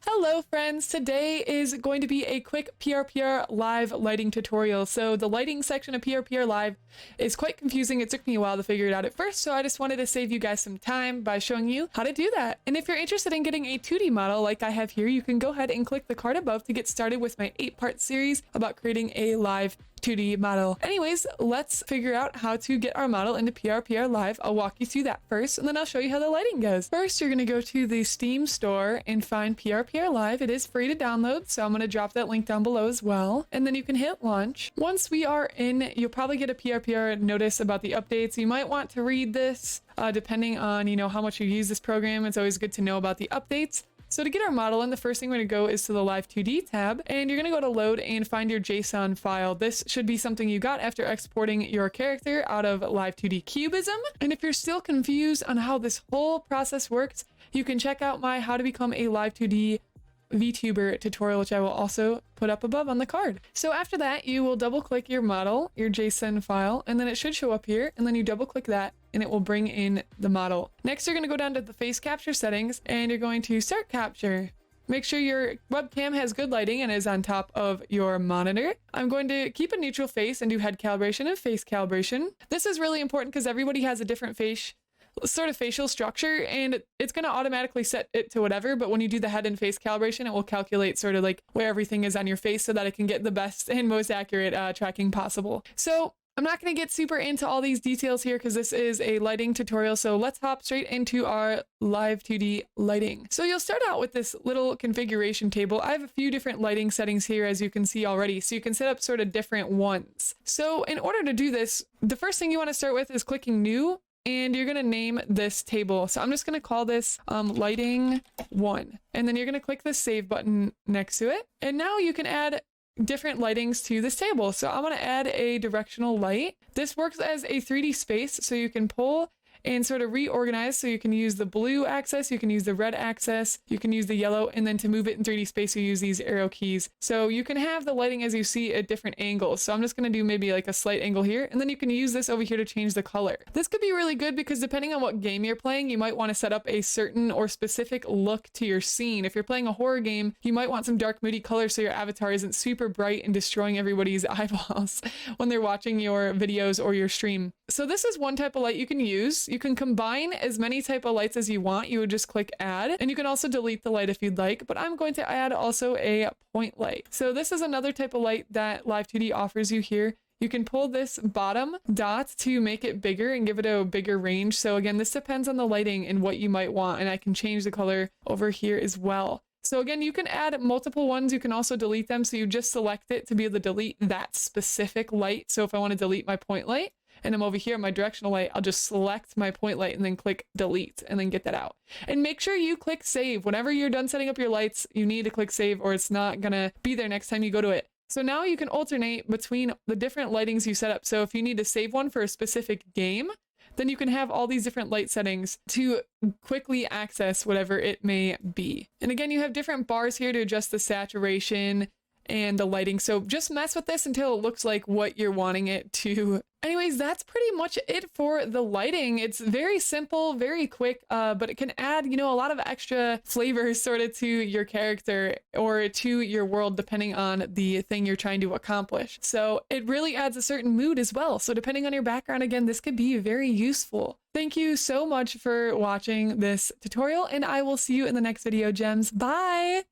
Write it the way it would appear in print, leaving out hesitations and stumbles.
Hello friends, today is going to be a quick PrPrLive lighting tutorial. So the lighting section of PrPrLive is quite confusing. It took me a while to figure it out at first, so I just wanted to save you guys some time by showing you how to do that. And if you're interested in getting a 2D model like I have here, you can go ahead and click the card above to get started with my 8-part series about creating a live 2D model. Anyways, let's figure out how to get our model into PrPrLive. I'll walk you through that first, and then I'll show you how the lighting goes. First, you're going to go to the Steam store and find PrPrLive. It is free to download, so I'm going to drop that link down below as well. And then you can hit launch. Once we are in, you'll probably get a PrPr notice about the updates. You might want to read this depending on, how much you use this program. It's always good to know about the updates. So to get our model in, the first thing we're going to go is to the Live 2D tab, and you're going to go to load and find your JSON file. This should be something you got after exporting your character out of Live 2D Cubism. And if you're still confused on how this whole process works, you can check out my How to Become a Live 2D VTuber tutorial, which I will also put up above on the card. So after that, you will double click your model, your JSON file, and then it should show up here, and then you double click that and it will bring in the model. Next, you're going to go down to the face capture settings and you're going to start capture. Make sure your webcam has good lighting and is on top of your monitor. I'm going to keep a neutral face and do head calibration and face calibration. This is really important because everybody has a different facial structure, and it's going to automatically set it to whatever, but when you do the head and face calibration, it will calculate sort of like where everything is on your face so that it can get the best and most accurate tracking possible. So I'm not going to get super into all these details here because this is a lighting tutorial, so let's hop straight into our live 2D lighting. So you'll start out with this little configuration table. I have a few different lighting settings here, as you can see already, so you can set up sort of different ones. So in order to do this, the first thing you want to start with is clicking new, and you're going to name this table. So I'm just going to call this lighting 1, and then you're going to click the save button next to it. And now you can add different lightings to this table. So I'm going to add a directional light. This works as a 3D space, so you can pull and sort of reorganize. So you can use the blue axis, you can use the red axis, you can use the yellow, and then to move it in 3D space, you use these arrow keys. So you can have the lighting as you see at different angles. So I'm just going to do maybe like a slight angle here, and then you can use this over here to change the color. This could be really good because depending on what game you're playing, you might want to set up a certain or specific look to your scene. If you're playing a horror game, you might want some dark, moody colors so your avatar isn't super bright and destroying everybody's eyeballs when they're watching your videos or your stream. So this is one type of light you can use. You can combine as many type of lights as you want. You would just click add, and you can also delete the light if you'd like, but I'm going to add also a point light. So this is another type of light that Live 2D offers you here. You can pull this bottom dot to make it bigger and give it a bigger range. So again, this depends on the lighting and what you might want, and I can change the color over here as well. So again, you can add multiple ones. You can also delete them. So you just select it to be able to delete that specific light. So if I want to delete my point light, and I'm over here, my directional light, I'll just select my point light and then click delete and then get that out. And make sure you click save. Whenever you're done setting up your lights, you need to click save or it's not gonna be there next time you go to it. So now you can alternate between the different lightings you set up. So if you need to save one for a specific game, then you can have all these different light settings to quickly access whatever it may be. And again, you have different bars here to adjust the saturation and the lighting. So just mess with this until it looks like what you're wanting it to. Anyways, that's pretty much it for the lighting. It's very simple, very quick, but it can add, a lot of extra flavors sort of to your character or to your world, depending on the thing you're trying to accomplish. So it really adds a certain mood as well. So depending on your background, again, this could be very useful. Thank you so much for watching this tutorial, and I will see you in the next video, gems. Bye!